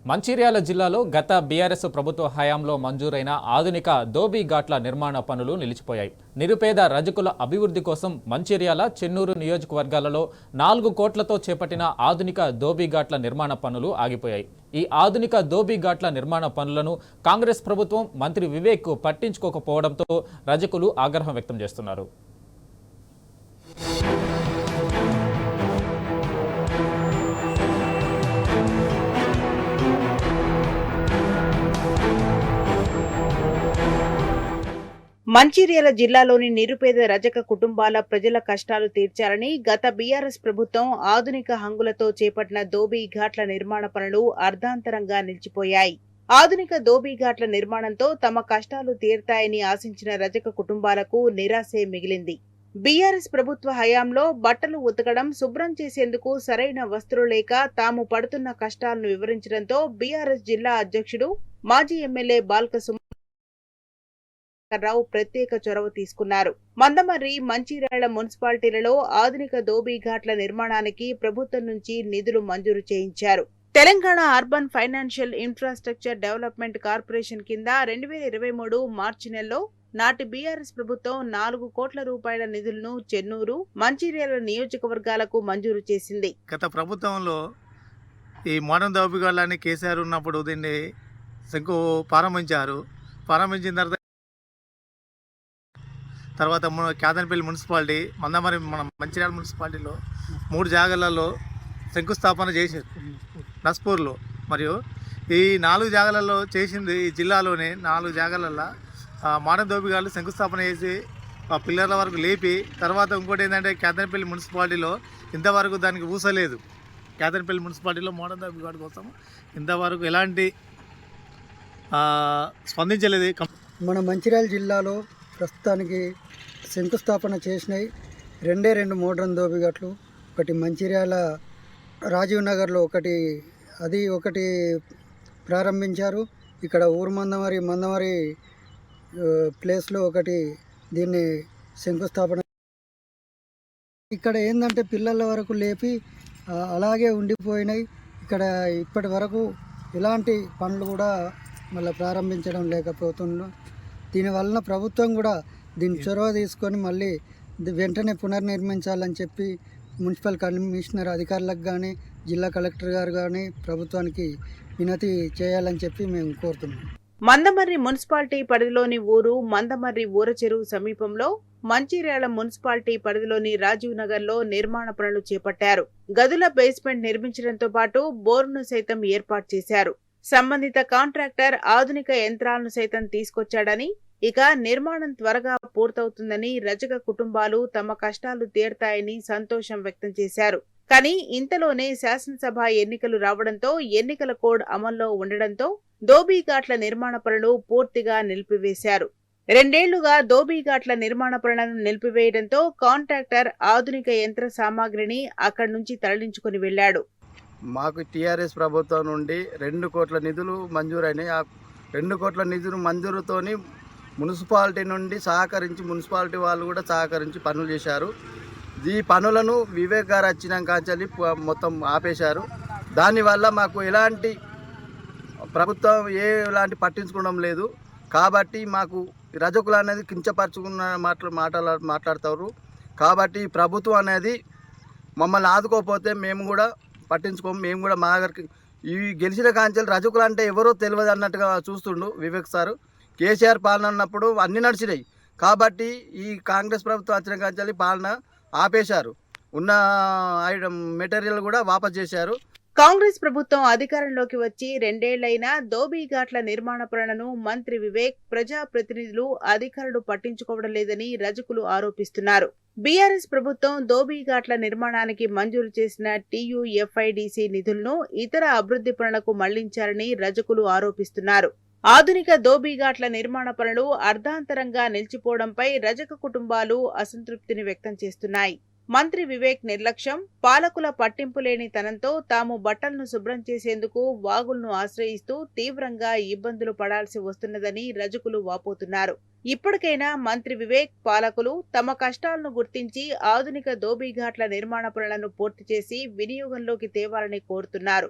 మంచిర్యాల జిల్లాలో గత బీఆర్ఎస్ ప్రభుత్వ హయాంలో మంజూరైన ఆధునిక దోబీ ఘాట్ల నిర్మాణ పనులు నిలిచిపోయాయి. నిరుపేద రజకుల అభివృద్ధి కోసం మంచిర్యాల, చెన్నూరు నియోజకవర్గాలలో 4 కోట్లతో చేపట్టిన ఆధునిక దోబీ ఘాట్ల నిర్మాణ పనులు ఆగిపోయాయి. ఈ ఆధునిక దోబీ ఘాట్ల నిర్మాణ పనులను కాంగ్రెస్ ప్రభుత్వం మంత్రి వివేక్ పట్టించుకోకపోవడంతో రజకులు ఆగ్రహం వ్యక్తం చేస్తున్నారు. మంచిర్యాల జిల్లాలోని నిరుపేద రజక కుటుంబాల ప్రజల కష్టాలు తీర్చాలని గత బీఆర్ఎస్ ప్రభుత్వం ఆధునిక హంగులతో చేపట్టిన దోబీ ఘాట్ల నిర్మాణ పనులు అర్ధాంతరంగా నిలిచిపోయాయి. ఆధునిక దోబీ ఘాట్ల నిర్మాణంతో తమ కష్టాలు తీరుతాయని ఆశించిన రజక కుటుంబాలకు నిరాశే మిగిలింది. బీఆర్ఎస్ ప్రభుత్వ హయాంలో బట్టలు ఉతకడం, శుభ్రం చేసేందుకు సరైన వస్తువులు లేక తాము పడుతున్న కష్టాలను వివరించడంతో బీఆర్ఎస్ జిల్లా అధ్యక్షుడు, మాజీ ఎమ్మెల్యే బాల్క రావు ప్రత్యేక చొరవ తీసుకున్నారు. మందమర్రి, మంచిర్యాల మున్సిపాలిటీలలో ఆధునిక దోబీ ఘాట్ల నిర్మాణానికి ప్రభుత్వం నుంచి నిధులు మంజూరు చేయించారు. Telangana urban financial infrastructure development corporation కింద 2023 మార్చి నెలలో నాటి బీఆర్ఎస్ ప్రభుత్వం 4 కోట్ల రూపాయల నిధులను చెన్నూరు, మంచిర్యాల నియోజకవర్గాలకు మంజూరు చేసింది. గత ప్రభుత్వంలో ఈ మోడర్న్ దోబీ ఘాట్లని కేసీఆర్ ఉన్నప్పుడు దీన్ని ప్రారంభించిన తర్వాత కేదనపల్లి మున్సిపాలిటీ, మందమరి మన మంచిర్యాల మున్సిపాలిటీలో 3 జాగాలలో శంకుస్థాపన చేశారు. నస్పూర్లో మరియు ఈ 4 జాగాలలో చేసింది. ఈ జిల్లాలోనే 4 జాగాలలో మోడర్న్ దోబీ ఘాట్లు శంకుస్థాపన చేసి పిల్లర్ల వరకు లేపి, తర్వాత ఇంకోటి ఏంటంటే కేదనపల్లి మున్సిపాలిటీలో ఇంతవరకు దానికి ఊసలేదు. కేదనపల్లి మున్సిపాలిటీలో మోడర్న్ దోబీ ఘాట్ కోసం ఇంతవరకు ఎలాంటి స్పందించలేదు. మన మంచిర్యాల జిల్లాలో ప్రస్తుతానికి శంకుస్థాపన చేసినాయి 2 మోడ్రన్ దోబీ ఘాట్లు. ఒకటి మంచిర్యాల రాజీవ్ నగర్లో ఒకటి ప్రారంభించారు. ఇక్కడ ఊరు మందమరి ప్లేస్లో ఒకటి దీన్ని శంకుస్థాపన. ఇక్కడ ఏంటంటే పిల్లల వరకు లేపి అలాగే ఉండిపోయినాయి. ఇక్కడ ఇప్పటి వరకు ఎలాంటి పనులు కూడా మళ్ళీ ప్రారంభించడం లేకపోతున్నాం. దీనివలన ప్రభుత్వం కూడా దీని చొరవ తీసుకొని మళ్ళీ వెంటనే పునర్నిర్మించాలని చెప్పి మున్సిపల్ కమిషనర్ అధికారులకు కానీ, జిల్లా కలెక్టర్ గారు కానీ ప్రభుత్వానికి వినతి చేయాలని చెప్పి మేము కోరుతున్నాం. మందమర్రి మున్సిపాలిటీ పరిధిలోని ఊరు మందమర్రి ఊరచెరువు సమీపంలో మంచిర్యాల మున్సిపాలిటీ పరిధిలోని రాజీవ్ నగర్ లో నిర్మాణ పనులు చేపట్టారు. గదుల బేస్మెంట్ నిర్మించడంతో పాటు బోర్ను సైతం ఏర్పాటు చేశారు. సంబంధిత కాంట్రాక్టర్ ఆధునిక యంత్రాలను సైతం తీసుకొచ్చాడని, ఇక నిర్మాణం త్వరగా పూర్తవుతుందని రజక కుటుంబాలు తమ కష్టాలు తీరుతాయని సంతోషం వ్యక్తం చేశారు. కానీ ఇంతలోనే శాసనసభ ఎన్నికలు రావడంతో ఎన్నికల కోడ్ అమల్లో ఉండడంతో దోబీ ఘాట్ల నిర్మాణ పనులు పూర్తిగా నిలిపివేశారు. 2 ఏళ్లుగా దోబీ ఘాట్ల నిర్మాణ పనులను నిలిపివేయడంతో కాంట్రాక్టర్ ఆధునిక యంత్ర సామాగ్రిని అక్కడి నుంచి తరలించుకుని వెళ్లాడు. మాకు టీఆర్ఎస్ ప్రభుత్వం నుండి 2 కోట్ల నిధులు మంజూరైనాయి. ఆ 2 కోట్ల నిధులు మంజూరుతోని మున్సిపాలిటీ నుండి మున్సిపాలిటీ వాళ్ళు కూడా సహకరించి పనులు చేశారు. ఈ పనులను వివేక్ గారు వచ్చినాక మొత్తం ఆపేశారు. దానివల్ల మాకు ఎలాంటి ప్రభుత్వం ఎలాంటి పట్టించుకోవడం లేదు. కాబట్టి మాకు రజకులు అనేది కించపరుచుకున్న మాట్లాడతారు. కాబట్టి ప్రభుత్వం అనేది మమ్మల్ని ఆదుకోకపోతే మేము కూడా పట్టించుకోము. మేము కూడా మా దగ్గరికి ఈ గెలిచిన కాంచెలు రజకులు అంటే ఎవరో తెలియదు అన్నట్టుగా చూస్తుండు వివేక్ సారు. కేసీఆర్ పాలన ఉన్నప్పుడు అన్నీ నడిచినాయి. కాబట్టి ఈ కాంగ్రెస్ ప్రభుత్వం వచ్చిన కాంచెలు పాలన ఆపేశారు. ఉన్న మెటీరియల్ కూడా వాపస్ చేశారు. కాంగ్రెస్ ప్రభుత్వం అధికారంలోకి వచ్చి 2 ఏళ్లైనా దోబీ ఘాట్ల నిర్మాణ పనులను మంత్రి వివేక్, ప్రజాప్రతినిధులు, అధికారులు పట్టించుకోవడం లేదని రజకులు ఆరోపిస్తున్నారు. బీఆర్ఎస్ ప్రభుత్వం దోబీ ఘాట్ల నిర్మాణానికి మంజూరు చేసిన TUFIDC నిధులను ఇతర అభివృద్ధి పనులకు మళ్లించారని రజకులు ఆరోపిస్తున్నారు. ఆధునిక దోబీ ఘాట్ల నిర్మాణ పనులు అర్ధాంతరంగా నిలిచిపోవడంపై రజక కుటుంబాలు అసంతృప్తిని వ్యక్తం చేస్తున్నాయి. మంత్రి వివేక్ నిర్లక్ష్యం, పాలకుల పట్టింపు లేని తనంతో తాము బట్టలను శుభ్రం చేసేందుకు వాగులను ఆశ్రయిస్తూ తీవ్రంగా ఇబ్బందులు పడాల్సి వస్తున్నదని రజకులు వాపోతున్నారు. ఇప్పటికైనా మంత్రి వివేక్, పాలకులు తమ కష్టాలను గుర్తించి ఆధునిక దోబీ ఘాట్ల నిర్మాణ పనులను పూర్తి చేసి వినియోగంలోకి తేవాలని కోరుతున్నారు.